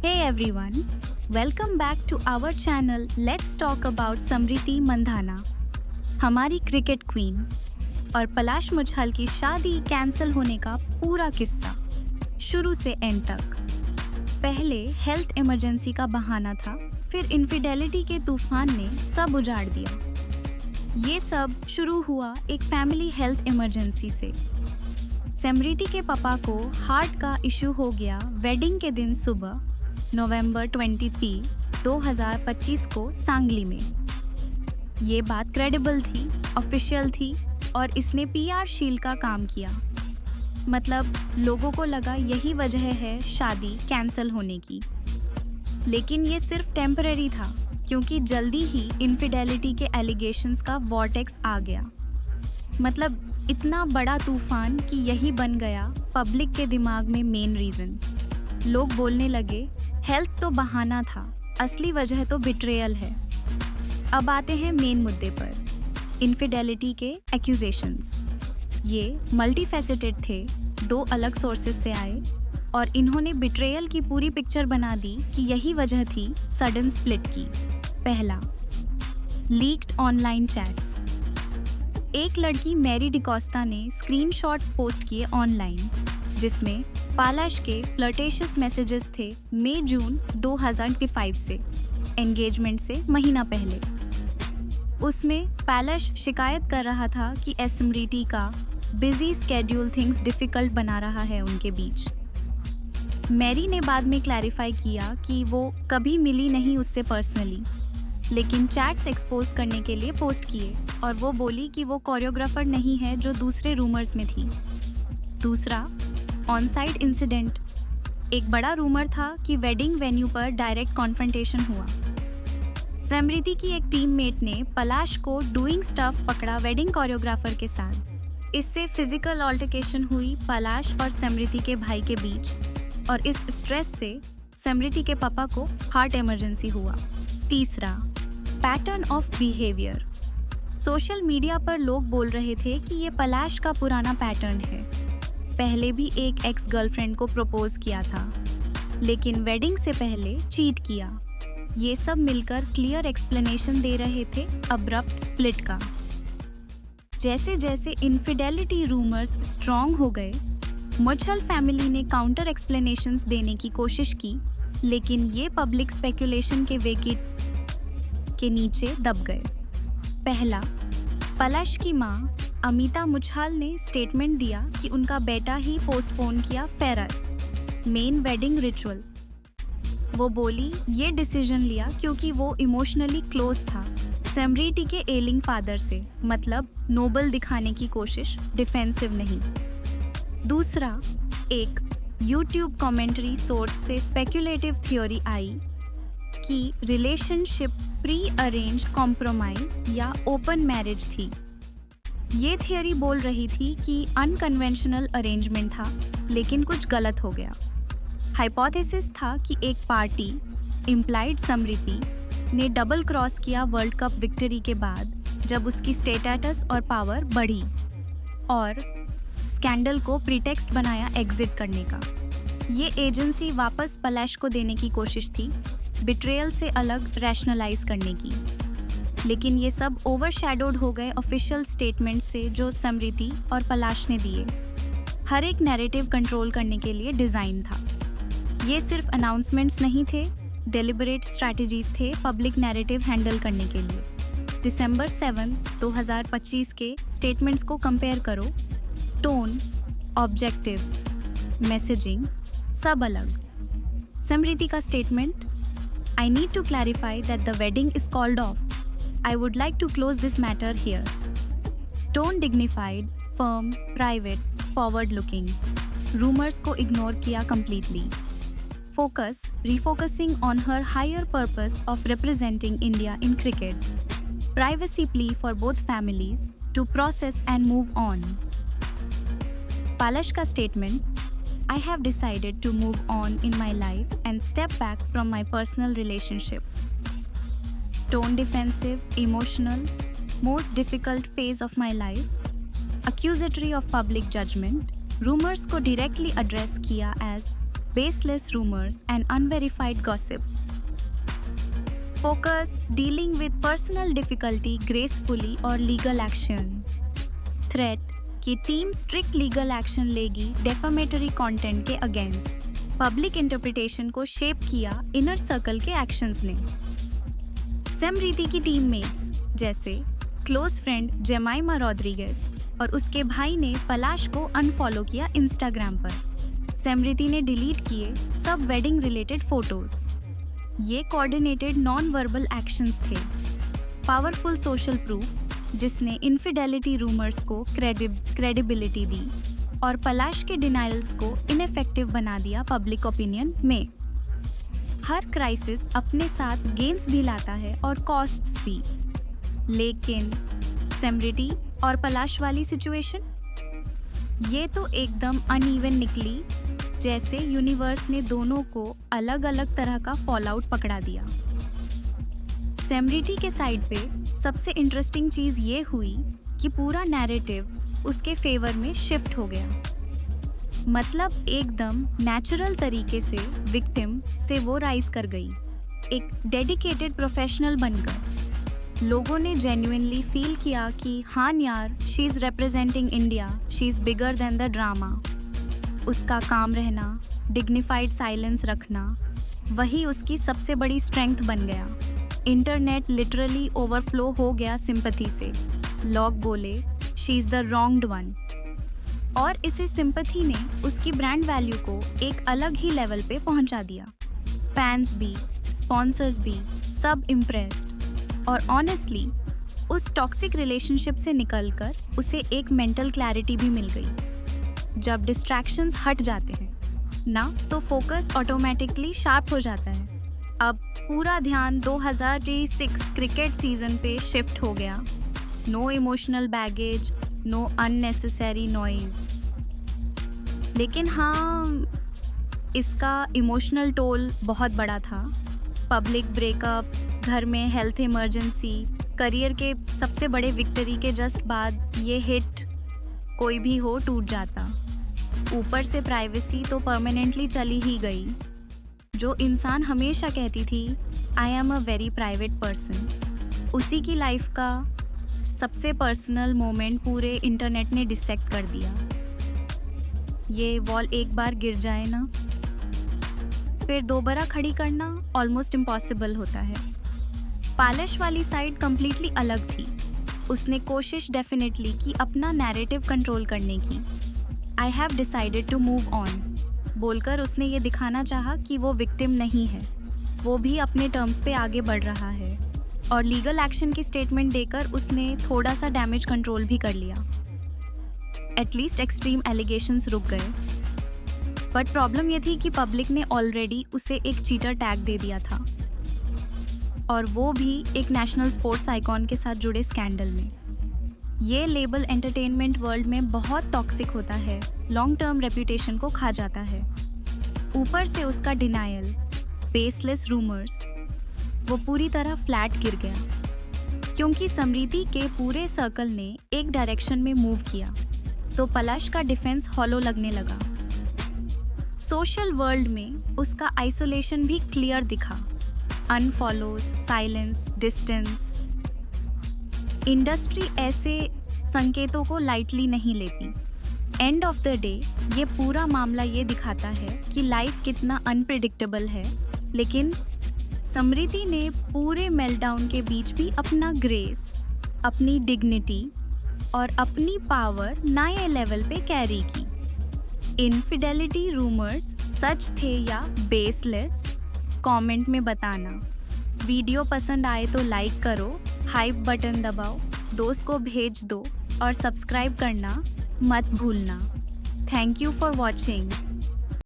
Hey everyone, welcome back to our channel Let's Talk about समृति मंधाना, हमारी cricket queen और पलाश मुच्छल की शादी कैंसिल होने का पूरा किस्सा शुरू से एंड तक। पहले हेल्थ इमरजेंसी का बहाना था, फिर इनफिडेलिटी के तूफान ने सब उजाड़ दिया। ये सब शुरू हुआ एक फैमिली हेल्थ इमरजेंसी से। समृति के पापा को हार्ट का इशू हो गया वेडिंग के दिन सुबह नवंबर 23, 2025 को सांगली में। ये बात क्रेडिबल थी, ऑफिशियल थी और इसने पीआर शील्ड का काम किया। मतलब लोगों को लगा यही वजह है शादी कैंसिल होने की। लेकिन ये सिर्फ टेम्पररी था, क्योंकि जल्दी ही इनफिडेलिटी के एलिगेशंस का वॉर्टेक्स आ गया। मतलब इतना बड़ा तूफान कि यही बन गया पब्लिक के दिमाग में मेन रीज़न। लोग बोलने लगे हेल्थ तो बहाना था, असली वजह तो बिट्रेयल है। अब आते हैं मेन मुद्दे पर, इनफिडेलिटी के एक्यूजेशंस। ये मल्टीफेसेटेड थे, दो अलग सोर्सेस से आए और इन्होंने बिट्रेयल की पूरी पिक्चर बना दी कि यही वजह थी सडन स्प्लिट की। पहला, लीक्ड ऑनलाइन चैट्स। एक लड़की मैरी डिकोस्टा ने स्क्रीनशॉट्स पोस्ट किए ऑनलाइन, जिसमें पालाश के फ्लर्टेशियस मैसेजेस थे मई-जून 2025 से, एंगेजमेंट से महीना पहले। उसमें पालाश शिकायत कर रहा था कि समृति का बिजी स्केड्यूल थिंग्स डिफिकल्ट बना रहा है उनके बीच। मैरी ने बाद में क्लैरिफाई किया कि वो कभी मिली नहीं उससे पर्सनली, लेकिन चैट्स एक्सपोज करने के लिए पोस्ट किए और वो बोली कि वो कोरियोग्राफर नहीं है जो दूसरे रूमर्स में थी। दूसरा, ऑन-साइट इंसिडेंट। एक बड़ा रूमर था कि वेडिंग वेन्यू पर डायरेक्ट कॉन्फ्रंटेशन हुआ। समृति की एक टीममेट ने पलाश को डूइंग स्टफ पकड़ा वेडिंग कोरियोग्राफर के साथ। इससे फिजिकल ऑल्टरकेशन हुई पलाश और समृति के भाई के बीच और इस स्ट्रेस से समृति के पापा को हार्ट इमरजेंसी हुआ। तीसरा, pattern of behaviour. Social media पर लोग बोल रहे थे कि ये पलाश का पुराना पैटर्न है। पहले भी एक एक्स गर्लफ्रेंड को प्रपोज किया था, लेकिन वेडिंग से पहले चीट किया। ये सब मिलकर क्लियर एक्सप्लेनेशन दे रहे थे अब्रप्ट स्प्लिट का। जैसे जैसे इनफिडेलिटी रूमर्स स्ट्रॉन्ग हो गए, मुच्छल फैमिली ने काउंटर एक्सप्लेनेशंस देने की कोशिश की, लेकिन ये पब्लिक स्पेकुलेशन के वेकेट के नीचे दब गए। पहला, पलाश की माँ अमिता मुच्छल ने स्टेटमेंट दिया कि उनका बेटा ही पोस्टपोन किया फेरस मेन वेडिंग रिचुअल। वो बोली ये डिसीजन लिया क्योंकि वो इमोशनली क्लोज था समृति के एलिंग फादर से, मतलब नोबल दिखाने की कोशिश, डिफेंसिव नहीं। दूसरा, एक यूट्यूब कमेंट्री सोर्स से स्पेक्युलेटिव थ्योरी आई कि रिलेशनशिप प्री अरेंज कॉम्प्रोमाइज या ओपन मैरिज थी। ये थियोरी बोल रही थी कि अनकन्वेंशनल अरेंजमेंट था, लेकिन कुछ गलत हो गया। हाइपोथेसिस था कि एक पार्टी, इम्प्लाइड समृति, ने डबल क्रॉस किया वर्ल्ड कप विक्ट्री के बाद, जब उसकी स्टेटस और पावर बढ़ी, और स्कैंडल को प्रीटेक्स्ट बनाया एग्जिट करने का। ये एजेंसी वापस पलाश को देने की कोशिश थी, बिट्रेयल से अलग रैशनलाइज करने की। लेकिन ये सब ओवरशैडोड हो गए ऑफिशियल स्टेटमेंट से जो समृति और पलाश ने दिए। हर एक नैरेटिव कंट्रोल करने के लिए डिज़ाइन था। ये सिर्फ अनाउंसमेंट्स नहीं थे, डेलिबरेट स्ट्रैटेजीज थे पब्लिक नैरेटिव हैंडल करने के लिए। दिसंबर 7, 2025 के स्टेटमेंट्स को कंपेयर करो। टोन, ऑब्जेक्टिव्स, मैसेजिंग सब अलग। समृति का statement, I need to clarify that the wedding is called off. I would like to close this matter here. Tone dignified, firm, private, forward-looking. Rumors को ignore किया completely. Focus, refocusing on her higher purpose of representing India in cricket. Privacy plea for both families to process and move on. Palash का statement, I have decided to move on in my life and step back from my personal relationship. Tone defensive, emotional, most difficult phase of my life. Accusatory of public judgment. Rumors को directly address किया as baseless rumors, and unverified gossip. Focus dealing with personal difficulty gracefully or legal action. Threat कि team strict legal action लेगी डेफामेटरी content के against. Public interpretation को shape किया inner circle के actions ने. समृति की टीममेट्स जैसे क्लोज फ्रेंड जेमाइमा रॉड्रिगेज और उसके भाई ने पलाश को अनफॉलो किया इंस्टाग्राम पर. समृति ने डिलीट किए सब वेडिंग रिलेटेड फोटोज. ये कोऑर्डिनेटेड नॉन वर्बल एक्शंस थे. पावरफुल सोशल प्रूफ जिसने इनफिडेलिटी रूमर्स को क्रेडिबिलिटी दी और पलाश के डिनाइल्स को इनफेक्टिव बना दिया पब्लिक ओपिनियन में. हर क्राइसिस अपने साथ गेन्स भी लाता है और कॉस्ट्स भी. लेकिन समृति और पलाश वाली सिचुएशन, ये तो एकदम अनइवन निकली, जैसे यूनिवर्स ने दोनों को अलग अलग तरह का फॉलआउट पकड़ा दिया. समृति के साइड पे सबसे इंटरेस्टिंग चीज़ ये हुई कि पूरा नैरेटिव उसके फेवर में शिफ्ट हो गया. मतलब एकदम नेचुरल तरीके से विक्टिम से वो राइज कर गई, एक डेडिकेटेड प्रोफेशनल बनकर. लोगों ने जेन्युइनली फील किया कि हाँ यार, she is representing India, she is bigger than the drama. उसका काम रहना, डिग्निफाइड साइलेंस रखना, वही उसकी सबसे बड़ी स्ट्रेंथ बन गया. इंटरनेट लिटरली ओवरफ्लो हो गया सिंपैथी से. लोग बोले she is the wronged one. और इसे सिंपैथी ने उसकी ब्रांड वैल्यू को एक अलग ही लेवल पे पहुंचा दिया. फैंस भी, स्पॉन्सर्स भी, सब इम्प्रेस्ड. और ऑनेस्टली उस टॉक्सिक रिलेशनशिप से निकलकर उसे एक मेंटल क्लैरिटी भी मिल गई. जब डिस्ट्रैक्शंस हट जाते हैं ना, तो फोकस ऑटोमेटिकली शार्प हो जाता है. अब पूरा ध्यान 2026 क्रिकेट सीजन पे शिफ्ट हो गया. No emotional baggage, no unnecessary noise. लेकिन हाँ, इसका इमोशनल टोल बहुत बड़ा था. पब्लिक ब्रेकअप, घर में हेल्थ इमरजेंसी, करियर के सबसे बड़े विक्ट्री के जस्ट बाद ये हिट कोई भी हो टूट जाता. ऊपर से प्राइवेसी तो परमानेंटली चली ही गई. जो इंसान हमेशा कहती थी I am a very private person, उसी की लाइफ का सबसे पर्सनल मोमेंट पूरे इंटरनेट ने डिसेक्ट कर दिया. ये वॉल एक बार गिर जाए ना, फिर दोबारा खड़ी करना ऑलमोस्ट इम्पॉसिबल होता है. पलाश वाली साइड कम्प्लीटली अलग थी. उसने कोशिश डेफिनेटली की अपना नैरेटिव कंट्रोल करने की. I have decided to move on बोलकर उसने ये दिखाना चाहा कि वो विक्टिम नहीं है, वो भी अपने टर्म्स पे आगे बढ़ रहा है. और लीगल एक्शन की स्टेटमेंट देकर उसने थोड़ा सा डैमेज कंट्रोल भी कर लिया. एटलीस्ट एक्सट्रीम एलिगेशंस रुक गए. बट प्रॉब्लम ये थी कि पब्लिक ने ऑलरेडी उसे एक चीटर टैग दे दिया था, और वो भी एक नेशनल स्पोर्ट्स आइकॉन के साथ जुड़े स्कैंडल में. ये लेबल एंटरटेनमेंट वर्ल्ड में बहुत टॉक्सिक होता है, लॉन्ग टर्म रेपुटेशन को खा जाता है. ऊपर से उसका डिनायल, बेसलेस रूमर्स, वो पूरी तरह फ्लैट गिर गया. क्योंकि समृति के पूरे सर्कल ने एक डायरेक्शन में मूव किया, तो पलाश का डिफेंस हॉलो लगने लगा. सोशल वर्ल्ड में उसका आइसोलेशन भी क्लियर दिखा. अनफॉलोज, साइलेंस, डिस्टेंस. इंडस्ट्री ऐसे संकेतों को लाइटली नहीं लेती. एंड ऑफ द डे ये पूरा मामला ये दिखाता है कि लाइफ कितना अनप्रिडिक्टेबल है. लेकिन समृति ने पूरे मेल्टडाउन के बीच भी अपना ग्रेस, अपनी डिग्निटी और अपनी पावर नए लेवल पे कैरी की. इनफिडेलिटी रूमर्स सच थे या बेसलेस, कमेंट में बताना. वीडियो पसंद आए तो लाइक करो, हाइप बटन दबाओ, दोस्त को भेज दो और सब्सक्राइब करना मत भूलना. Thank you for watching.